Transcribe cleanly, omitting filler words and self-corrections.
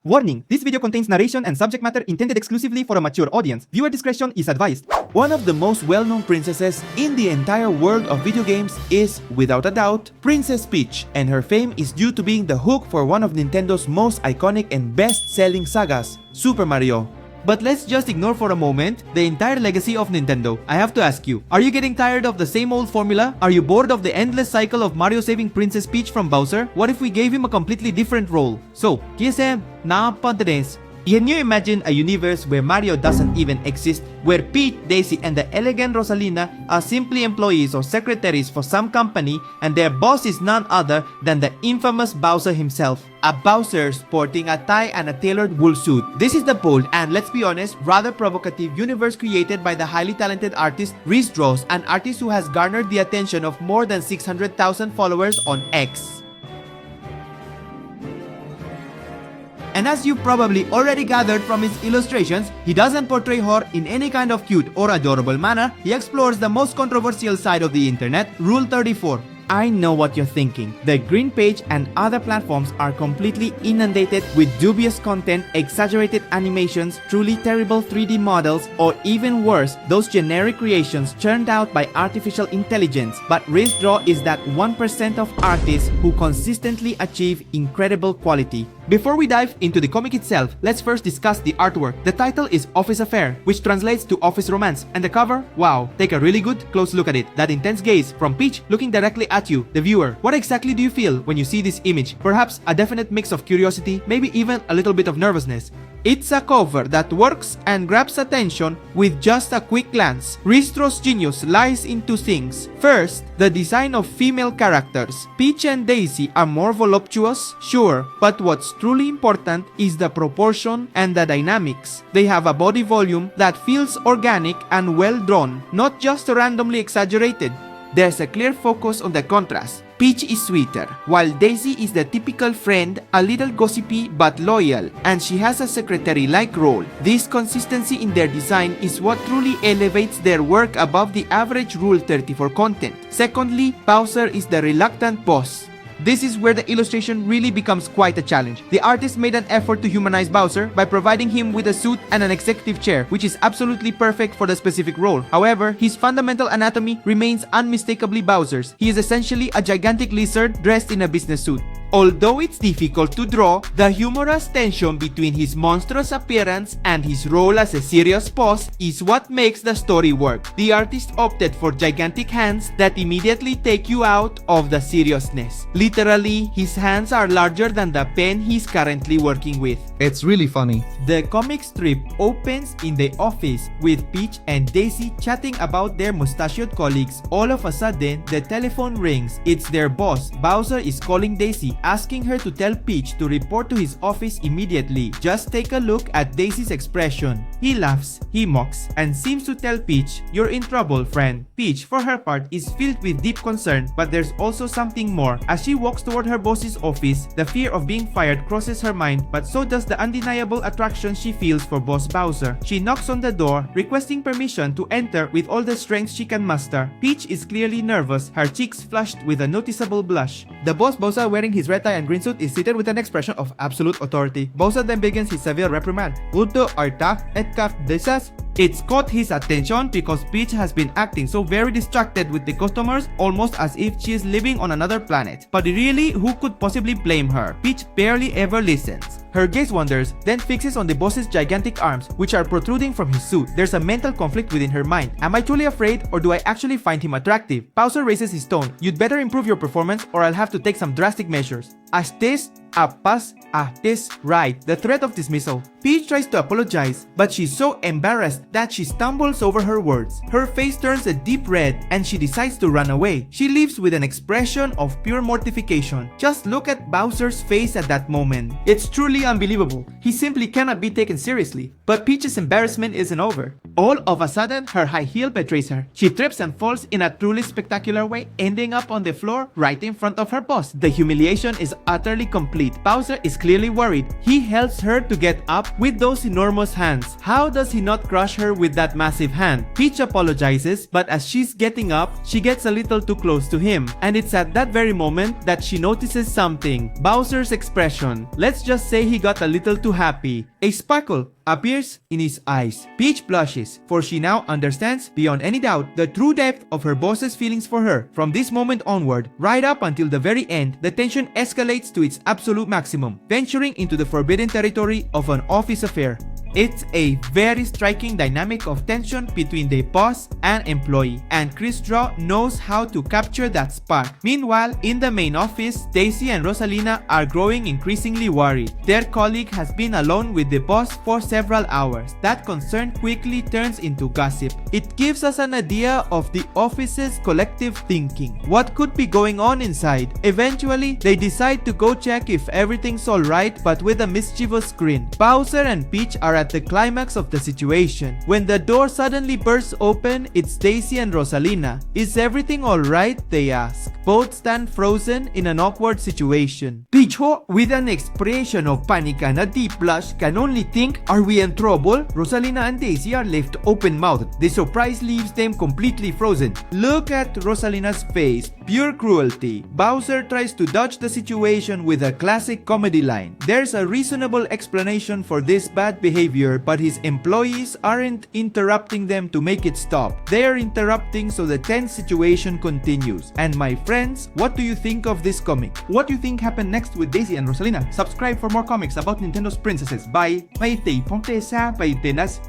Warning, this video contains narration and subject matter intended exclusively for a mature audience. Viewer discretion is advised. One of the most well-known princesses in the entire world of video games is, without a doubt, Princess Peach, and her fame is due to being the hook for one of Nintendo's most iconic and best-selling sagas, Super Mario. But let's just ignore for a moment the entire legacy of Nintendo. I have to ask you, are you getting tired of the same old formula? Are you bored of the endless cycle of Mario saving Princess Peach from Bowser? What if we gave him a completely different role? So, KSM, napantanes. Can you imagine a universe where Mario doesn't even exist, where Peach, Daisy, and the elegant Rosalina are simply employees or secretaries for some company and their boss is none other than the infamous Bowser himself? A Bowser sporting a tie and a tailored wool suit. This is the bold and, let's be honest, rather provocative universe created by the highly talented artist RizDraws, an artist who has garnered the attention of more than 600,000 followers on X. And as you probably already gathered from his illustrations, he doesn't portray her in any kind of cute or adorable manner. He explores the most controversial side of the internet, Rule 34. I know what you're thinking. The Green Page and other platforms are completely inundated with dubious content, exaggerated animations, truly terrible 3D models, or even worse, those generic creations churned out by artificial intelligence. But RizDraw is that 1% of artists who consistently achieve incredible quality. Before we dive into the comic itself, let's first discuss the artwork. The title is Office Affair, which translates to office romance, and the cover, wow, take a really good close look at it. That intense gaze from Peach looking directly at you, the viewer. What exactly do you feel when you see this image? Perhaps a definite mix of curiosity, maybe even a little bit of nervousness. It's a cover that works and grabs attention with just a quick glance. RizDraw's genius lies in two things. First, the design of female characters. Peach and Daisy are more voluptuous, sure, but what's truly important is the proportion and the dynamics. They have a body volume that feels organic and well drawn, not just randomly exaggerated. There's a clear focus on the contrast. Peach is sweeter, while Daisy is the typical friend, a little gossipy but loyal, and she has a secretary-like role. This consistency in their design is what truly elevates their work above the average Rule 34 content. Secondly, Bowser is the reluctant boss. This is where the illustration really becomes quite a challenge. The artist made an effort to humanize Bowser by providing him with a suit and an executive chair, which is absolutely perfect for the specific role. However, his fundamental anatomy remains unmistakably Bowser's. He is essentially a gigantic lizard dressed in a business suit. Although it's difficult to draw, the humorous tension between his monstrous appearance and his role as a serious boss is what makes the story work. The artist opted for gigantic hands that immediately take you out of the seriousness. Literally, his hands are larger than the pen he's currently working with. It's really funny. The comic strip opens in the office with Peach and Daisy chatting about their mustachioed colleagues. All of a sudden, the telephone rings. It's their boss. Bowser is calling Daisy, asking her to tell Peach to report to his office immediately. Just take a look at Daisy's expression. He laughs, he mocks, and seems to tell Peach, "You're in trouble, friend." Peach, for her part, is filled with deep concern, but there's also something more. As she walks toward her boss's office, the fear of being fired crosses her mind, but so does the undeniable attraction she feels for Boss Bowser. She knocks on the door, requesting permission to enter with all the strength she can muster. Peach is clearly nervous, her cheeks flushed with a noticeable blush. The boss Bowser, wearing his red tie and green suit, is seated with an expression of absolute authority. Bowser then begins his severe reprimand. "Udo arta et kaf desas." It's caught his attention because Peach has been acting so very distracted with the customers, almost as if she is living on another planet. But really, who could possibly blame her? Peach barely ever listens. Her gaze wanders, then fixes on the boss's gigantic arms, which are protruding from his suit. There's a mental conflict within her mind. Am I truly afraid, or do I actually find him attractive? Bowser raises his tone. "You'd better improve your performance, or I'll have to take some drastic measures." Astes apas ahtes right. The threat of dismissal. Peach tries to apologize, but she's so embarrassed that she stumbles over her words. Her face turns a deep red, and she decides to run away. She leaves with an expression of pure mortification. Just look at Bowser's face at that moment. It's truly unbelievable. He simply cannot be taken seriously. But Peach's embarrassment isn't over. All of a sudden, her high heel betrays her. She trips and falls in a truly spectacular way, ending up on the floor right in front of her boss. The humiliation is utterly complete. Bowser is clearly worried. He helps her to get up with those enormous hands. How does he not crush her with that massive hand? Peach apologizes, but as she's getting up, she gets a little too close to him. And it's at that very moment that she notices something. Bowser's expression. Let's just say he got a little too happy. A sparkle appears in his eyes. Peach blushes, for she now understands beyond any doubt the true depth of her boss's feelings for her. From this moment onward, right up until the very end, the tension escalates to its absolute maximum, venturing into the forbidden territory of an office affair. It's a very striking dynamic of tension between the boss and employee, and RizDraws knows how to capture that spark. Meanwhile, in the main office, Daisy and Rosalina are growing increasingly worried. Their colleague has been alone with the boss for several hours. That concern quickly turns into gossip. It gives us an idea of the office's collective thinking. What could be going on inside? Eventually, they decide to go check if everything's alright, but with a mischievous grin. Bowser and Peach are at the climax of the situation. When the door suddenly bursts open, it's Daisy and Rosalina. Is everything alright? They ask. Both stand frozen in an awkward situation. Peach ho, with an expression of panic and a deep blush, can only think, are we in trouble? Rosalina and Daisy are left open-mouthed. The surprise leaves them completely frozen. Look at Rosalina's face. Pure cruelty. Bowser tries to dodge the situation with a classic comedy line. There's a reasonable explanation for this bad behavior, but his employees aren't interrupting them to make it stop. They're interrupting so the tense situation continues. And my friends, what do you think of this comic? What do you think happened next with Daisy and Rosalina? Subscribe for more comics about Nintendo's princesses. Bye! May tipong tesa, pay tenas.